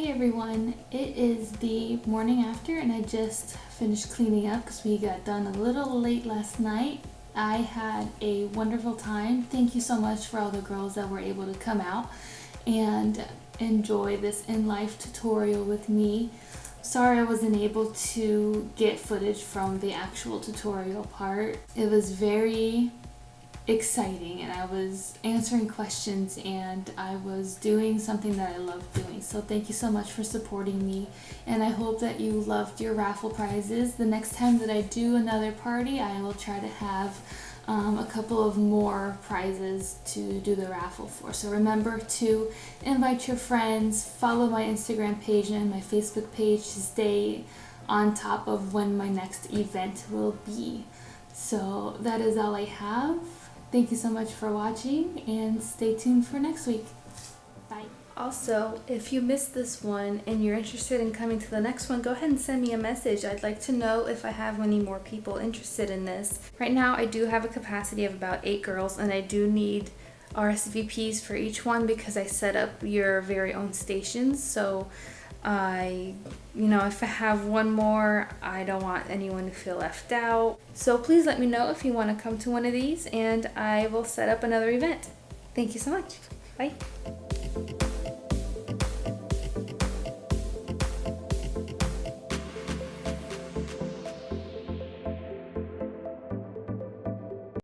Hey everyone, it is the morning after and I just finished cleaning up because we got done a little late last night. I had a wonderful time. Thank you so much for all the girls that were able to come out and enjoy this in-life tutorial with me. Sorry I wasn't able to get footage from the actual tutorial part. It was very exciting and I was answering questions and I was doing something that I love doing. So thank you so much for supporting me, and I hope that you loved your raffle prizes. The next time that I do another party, I will try to have a couple of more prizes to do the raffle for. So remember to invite your friends, follow my Instagram page and my Facebook page to stay on top of when my next event will be. So that is all I have. Thank you so much for watching and stay tuned for next week. Bye. Also, if you missed this one and you're interested in coming to the next one, go ahead and send me a message. I'd like to know if I have any more people interested in this. Right now I do have a capacity of about 8 girls and I do need RSVPs for each one because I set up your very own stations. So if I have one more, I don't want anyone to feel left out. So please let me know if you want to come to one of these and I will set up another event. Thank you so much. Bye.